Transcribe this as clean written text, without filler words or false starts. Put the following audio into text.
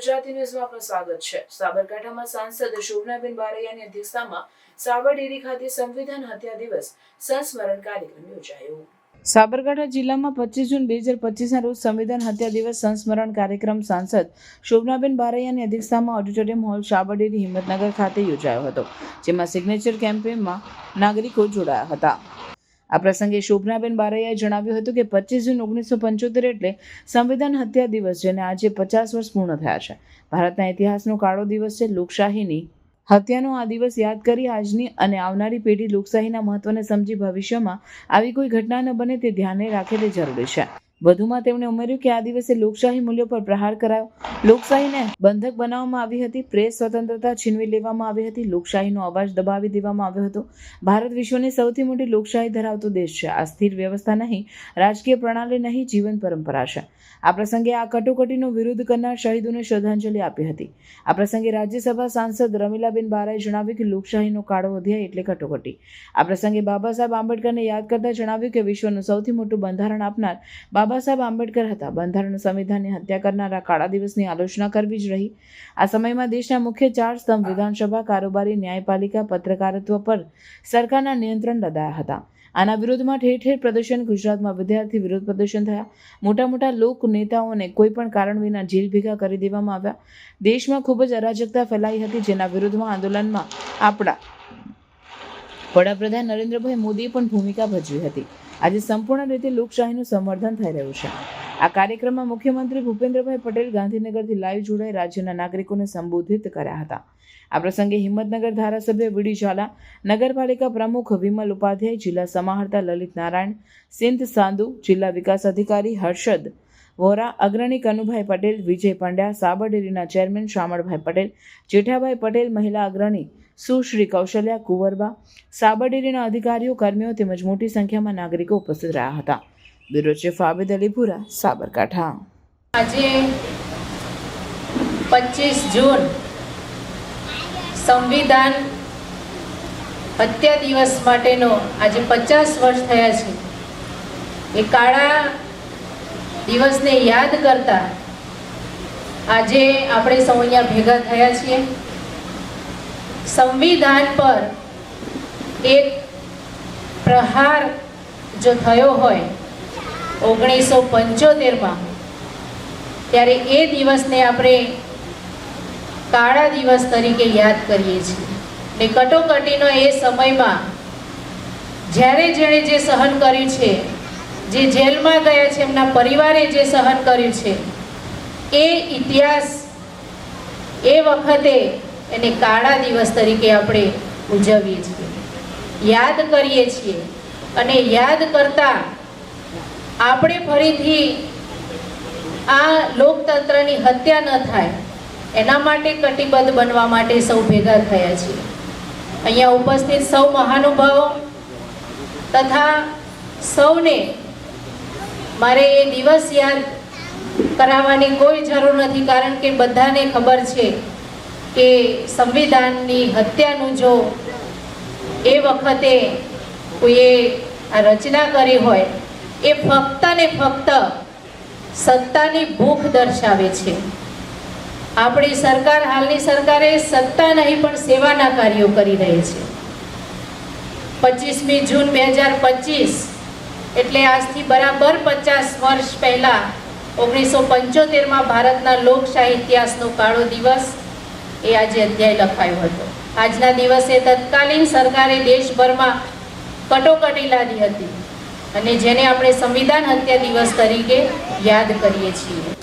ગુજરાતી ન્યૂઝમાં આપનું સ્વાગત છે। સાબરકાંઠામાં સાંસદ શોભનાબેન બારૈયાની અધ્યક્ષતામાં સાબર ડેરી ખાતે સંવિધાન હત્યા દિવસ સંસ્મરણ કાર્યક્રમ યોજાયો। સાબરકાંઠા જિલ્લામાં 25 જૂન 2025ના રોજ સંવિધાન હત્યા દિવસ સંસ્મરણ કાર્યક્રમ સાંસદ શોભનાબેન બારૈયાની અધ્યક્ષતામાં ઓડિટોરિયમ હોલ સાબર ડેરી હિંમતનગર ખાતે યોજાયો હતો, જેમાં સિગ્નેચર કેમ્પેનમાં નાગરિકો જોડાયા હતા। આ પ્રસંગે શોભનાબેન બારૈયાએ જણાવ્યું હતું કે 25 જૂન 1975 એટલે સંવિધાન હત્યા દિવસ, જેને આજે 50 વર્ષ પૂર્ણ થયા છે। ભારતના ઇતિહાસનો કાળો દિવસ છે। લોકશાહીની હત્યાનો આ દિવસ યાદ કરી આજની અને આવનારી પેઢી લોકશાહીના મહત્વને સમજી ભવિષ્યમાં આવી કોઈ ઘટના ન બને તે ધ્યાને રાખે તે જરૂરી છે। વધુમાં તેમણે ઉમેર્યું કે આ દિવસે લોકશાહી મૂલ્યો પર પ્રહાર કરાયો, લોકશાહીને બંધક બનાવવામાં આવી હતી, પ્રેસ સ્વતંત્રતા છીનવી લેવામાં આવી હતી, લોકશાહીનો અવાજ દબાવી દેવામાં આવ્યો હતો। ભારત વિશ્વની સૌથી મોટી લોકશાહી ધરાવતો દેશ છે। આ સ્થિર વ્યવસ્થા નહીં, રાજકીય પ્રણાલી નહીં, જીવન પરંપરા છે। આ પ્રસંગે આ કટોકટીનો વિરોધ કરનાર શહીદોને શ્રદ્ધાંજલિ આપી હતી। આ પ્રસંગે રાજ્યસભા સાંસદ રમીલાબેન બારાએ જણાવ્યું કે લોકશાહીનો કાળો અધ્યાય એટલે કટોકટી। આ પ્રસંગે બાબા સાહેબ આંબેડકરને યાદ કરતા જણાવ્યું કે વિશ્વનું સૌથી મોટું બંધારણ આપનાર બાબા સાહેબ આંબેડકર હતા। બંધારણ સંવિધાનની હત્યા કરનારા કાળા દિવસની આલોચના કરવી જ રહી। આ સમયમાં દેશના મુખ્ય 4 સ્તંભ વિધાનસભા, કારોબારી, ન્યાયપાલિકા, પત્રકારત્વ પર સરકારના નિયંત્રણ લદાયા હતા। આના વિરોધમાં ઠેર ઠેર પ્રદર્શન, ગુજરાતમાં વિદ્યાર્થી વિરોધ પ્રદર્શન થયા। મોટા મોટા લોક નેતાઓને કોઈ પણ કારણ વિના જેલ ભેગા કરી દેવામાં આવ્યા। દેશમાં ખૂબ જ અરાજકતા ફેલાઈ હતી, જેના વિરોધમાં આંદોલનમાં આપણા વડાપ્રધાન નરેન્દ્રભાઈ મોદીએ પણ ભૂમિકા ભજવી હતી। આજે સંપૂર્ણ રીતે લોકશાહીનું સંવર્ધન થઈ રહ્યું છે। આ કાર્યક્રમમાં મુખ્યમંત્રી ભૂપેન્દ્રભાઈ પટેલ ગાંધીનગરથી લાઈવ જોડાઈ રાજ્યના નાગરિકોને સંબોધિત કર્યા હતા। આ પ્રસંગે હિંમતનગર ધારાસભ્ય વીડી ઝાલા, નગરપાલિકા પ્રમુખ વિમલ ઉપાધ્યાય, જિલ્લા સમાહર્તા લલિત નારાયણ, સિંધ સાંધુ, જિલ્લા વિકાસ અધિકારી હર્ષદ વોરા, અગ્રણી કનુભાઈ પટેલ, વિજય પંડ્યા, સાબર ડેરીના ચેરમેન શામળભાઈ પટેલ, જેઠાભાઈ પટેલ, મહિલા અગ્રણી સુશ્રી કૌશલ્યા કુંવરબા, સાબર ડેરીના અધિકારીઓ, કર્મીઓ તેમજ મોટી સંખ્યામાં નાગરિકો ઉપસ્થિત રહ્યા હતા। Bureau chief Abid Alipura, Sabarkantha. આજે 25 જૂન સંવિધાન હત્યા દિવસ માટેનો આજે 50 વર્ષ થયા છે। એ કાળા દિવસને યાદ કરતા આજે આપણે સૌ અહીંયા ભેગા થયા છીએ। સંવિધાન પર એક પ્રહાર જો થયો હોય 1975માં, ત્યારે એ દિવસને આપણે કાળા દિવસ તરીકે યાદ કરીએ છીએ। ને કટોકટીનો એ સમયમાં જ્યારે જેણે જે સહન કર્યું છે, જે જેલમાં ગયા છે, એમના પરિવારે જે સહન કર્યું છે, એ ઇતિહાસ એ વખતે એને કાળા દિવસ તરીકે આપણે ઉજવીએ છીએ, યાદ કરીએ છીએ। અને યાદ કરતા આપણે ફરીથી આ લોકતંત્રની હત્યા ન થાય એના માટે કટિબદ્ધ બનવા માટે સૌ ભેગા થયા છીએ। અહીંયા ઉપસ્થિત સૌ મહાનુભાવો તથા સૌને મારે એ દિવસ યાદ કરાવવાની કોઈ જરૂર નથી, કારણ કે બધાને ખબર છે કે સંવિધાનની હત્યાનું જો એ વખતે કોઈએ આ રચના કરી હોય એ ફક્ત ને ફક્ત સત્તાની ભૂખ દર્શાવે છે। આપણી સરકાર, હાલની સરકારે સત્તા નહીં પણ સેવાના કાર્યો કરી રહી છે। 25મી જૂન 2025 એટલે આજથી બરાબર 50 વર્ષ પહેલા 1975માં ભારતના લોકશાહી ઇતિહાસનો કાળો દિવસ એ આજે અધ્યાય લખાયો હતો। આજના દિવસે તત્કાલીન સરકારે દેશભરમાં કટોકટી લાદી હતી, અને જેને આપણે સંવિધાન હત્યા દિવસ તરીકે યાદ કરીએ છીએ।